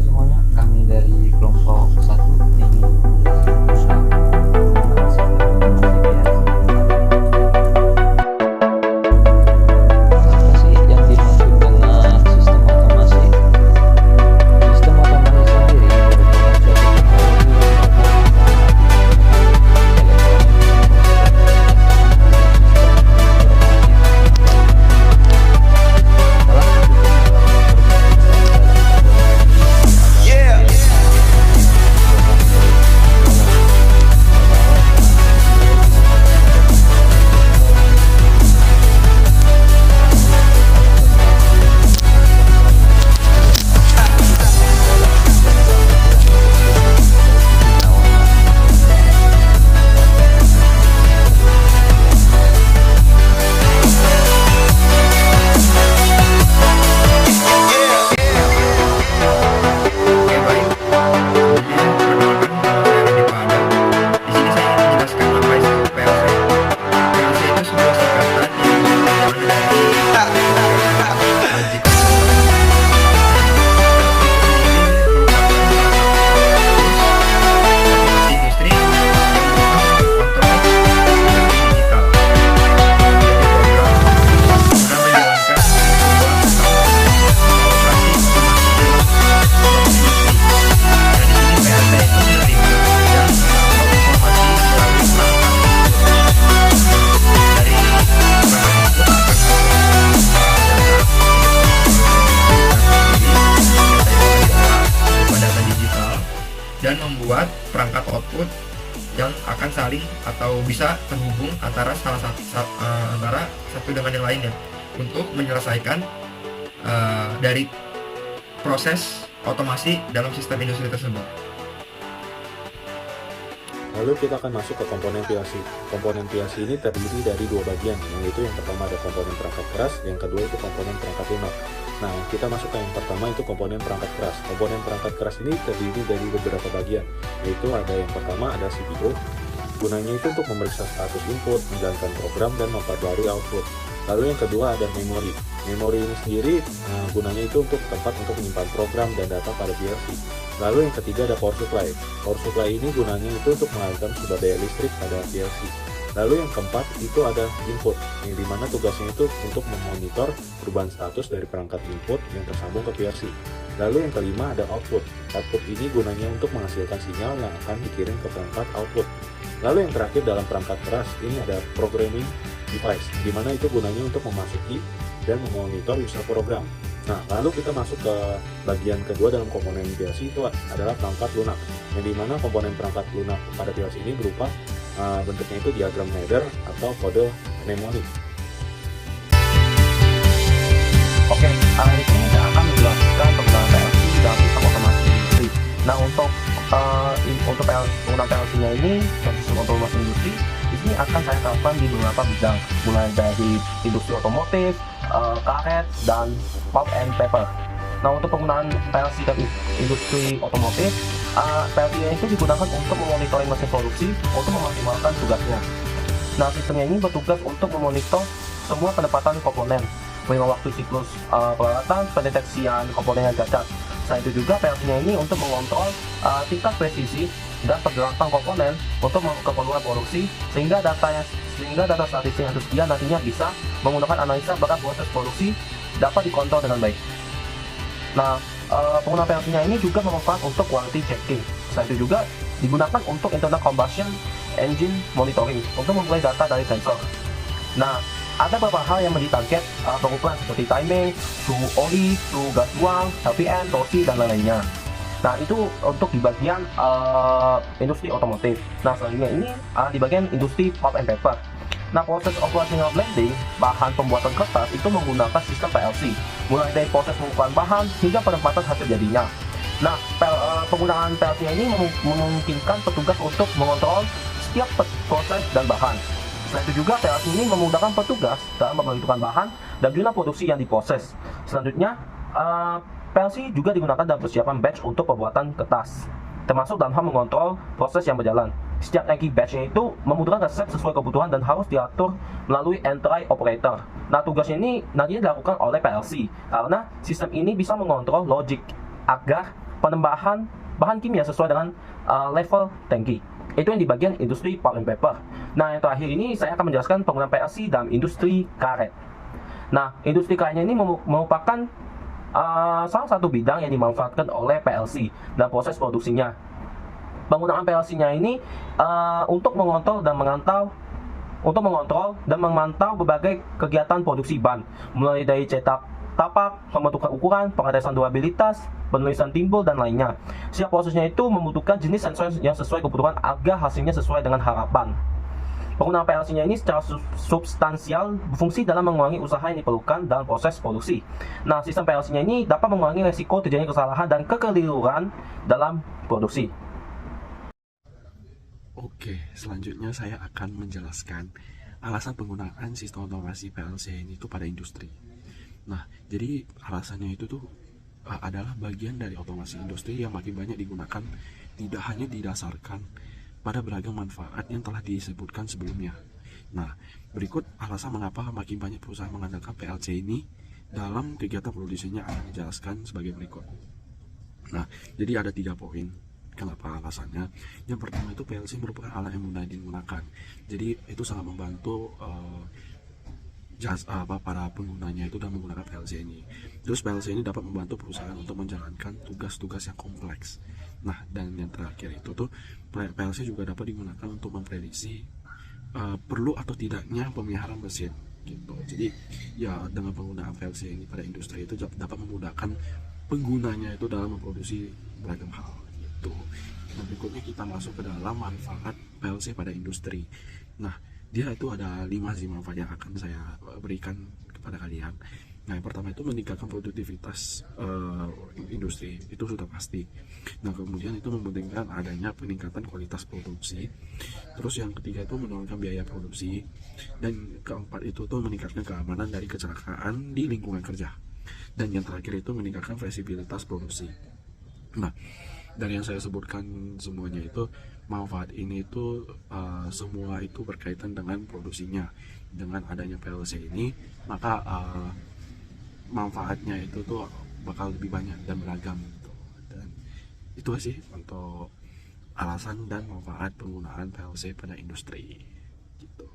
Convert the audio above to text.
semuanya, kami dari kelompok 1 ingin menjelaskan tentang apa sih yang dimaksud dengan sistem otomasi. Sistem otomasi sendiri merupakan suatu teknologi yang dan membuat perangkat output yang akan saling atau bisa terhubung antara antara satu dengan yang lainnya untuk menyelesaikan dari proses otomasi dalam sistem industri tersebut. Lalu kita akan masuk ke komponen PLC. Komponen PLC ini terdiri dari dua bagian, yaitu yang pertama ada komponen perangkat keras, yang kedua itu komponen perangkat lunak. Nah, kita masuk ke yang pertama itu komponen perangkat keras. Komponen perangkat keras ini terdiri dari beberapa bagian, yaitu ada yang pertama ada CPU. Gunanya itu untuk memeriksa status input, menjalankan program, dan memperbarui output. Lalu yang kedua ada memori. Memori ini sendiri gunanya itu untuk tempat untuk menyimpan program dan data pada PLC. Lalu yang ketiga ada power supply. Power supply ini gunanya itu untuk mengalirkan sumber daya listrik pada PLC. Lalu yang keempat itu ada input, yang dimana tugasnya itu untuk memonitor perubahan status dari perangkat input yang tersambung ke PLC. Lalu yang kelima ada output. Output ini gunanya untuk menghasilkan sinyal yang akan dikirim ke perangkat output. Lalu yang terakhir dalam perangkat keras ini ada programming device, dimana itu gunanya untuk memasuki dan memonitor user program. Nah, lalu kita masuk ke bagian kedua dalam komponen PLC itu adalah perangkat lunak, yang dimana komponen perangkat lunak pada PLC ini berupa bentuknya itu diagram header atau kode mnemonic. Oke, hari ini saya akan menjelaskan tentang PLC dan sistem otomasi industri. Nah, untuk penggunaan PLC-nya ini, sistem otomasi industri, di sini akan saya terapkan di beberapa bidang, mulai dari industri otomotif, karet, dan pulp and paper. Nah, untuk penggunaan PLC dan industri otomotif, PLC itu digunakan untuk memonitoring mesin produksi untuk memaksimalkan tugasnya. Nah, sistemnya ini bertugas untuk memonitor semua penempatan komponen, lima waktu siklus peralatan, pendeteksian komponen yang cacat. Selain itu juga PLC-nya ini untuk mengontrol tingkat presisi dan pergerakan komponen untuk keperluan produksi, sehingga data statistik yang tersedia nantinya bisa menggunakan analisa bakat proses produksi dapat dikontrol dengan baik. Nah, penggunaan PLC-nya ini juga bermanfaat untuk quality checking. Selain itu juga digunakan untuk internal combustion engine monitoring untuk memperoleh data dari sensor. Nah, ada beberapa hal yang menjadi target pengukuran seperti timing, suhu oli, suhu gas buang, LPM, torsi, dan lain-lainnya. Nah, itu untuk di bagian industri otomotif. Nah, selanjutnya ini di bagian industri pulp and paper. Nah, proses operational blending bahan pembuatan kertas itu menggunakan sistem PLC, mulai dari proses pengukuran bahan hingga penempatan hasil jadinya. Nah, penggunaan PLC ini memungkinkan petugas untuk mengontrol setiap proses dan bahan. Selain itu juga PLC ini memudahkan petugas dalam memperhitungkan bahan dan jumlah produksi yang diproses. Selanjutnya, PLC juga digunakan dalam persiapan batch untuk pembuatan kertas, termasuk dalam hal mengontrol proses yang berjalan. Setiap tangki batchnya itu membutuhkan resep sesuai kebutuhan dan harus diatur melalui entry operator. Nah, tugasnya ini nantinya dilakukan oleh PLC karena sistem ini bisa mengontrol logik agar penembahan bahan kimia sesuai dengan level tangki. Itu yang di bagian industri pulp and paper. Nah, yang terakhir ini saya akan menjelaskan penggunaan PLC dalam industri karet. Nah, industri karetnya ini merupakan salah satu bidang yang dimanfaatkan oleh PLC dalam proses produksinya. Penggunaan PLC-nya ini untuk mengontrol dan memantau berbagai kegiatan produksi ban, mulai dari cetak tapak, pembentukan ukuran, pengetesan durabilitas, penulisan timbul, dan lainnya. Setiap prosesnya itu membutuhkan jenis sensor yang sesuai kebutuhan agar hasilnya sesuai dengan harapan. Penggunaan PLC-nya ini secara substansial berfungsi dalam mengurangi usaha yang diperlukan dalam proses produksi. Nah, sistem PLC-nya ini dapat mengurangi resiko terjadinya kesalahan dan kekeliruan dalam produksi. Oke, selanjutnya saya akan menjelaskan alasan penggunaan sistem otomasi PLC ini itu pada industri. Nah, jadi alasannya itu tuh adalah bagian dari otomasi industri yang makin banyak digunakan, tidak hanya didasarkan pada beragam manfaat yang telah disebutkan sebelumnya. Nah, berikut alasan mengapa makin banyak perusahaan mengandalkan PLC ini dalam kegiatan produksinya akan dijelaskan sebagai berikut. Nah, jadi ada 3 poin. Kenapa alasannya? Yang pertama itu PLC merupakan alat yang mudah digunakan. Jadi itu sangat membantu para penggunanya itu dalam menggunakan PLC ini. Terus PLC ini dapat membantu perusahaan untuk menjalankan tugas-tugas yang kompleks. Nah, dan yang terakhir itu tuh PLC juga dapat digunakan untuk memprediksi perlu atau tidaknya pemeliharaan mesin gitu. Jadi ya dengan penggunaan PLC ini pada industri itu dapat memudahkan penggunanya itu dalam memproduksi beragam hal gitu. Nah, berikutnya kita masuk ke dalam manfaat PLC pada industri. Nah, dia itu ada 5 manfaat yang akan saya berikan kepada kalian. Nah, yang pertama itu meningkatkan produktivitas industri, itu sudah pasti. Nah, kemudian itu mempentingkan adanya peningkatan kualitas produksi. Terus yang ketiga itu menurunkan biaya produksi. Dan keempat itu tuh meningkatkan keamanan dari kecelakaan di lingkungan kerja. Dan yang terakhir itu meningkatkan fleksibilitas produksi. Nah, dari yang saya sebutkan semuanya itu manfaat ini itu semua itu berkaitan dengan produksinya. Dengan adanya PLC ini maka manfaatnya itu tuh bakal lebih banyak dan beragam gitu. Dan itu sih untuk alasan dan manfaat penggunaan PLC pada industri gitu.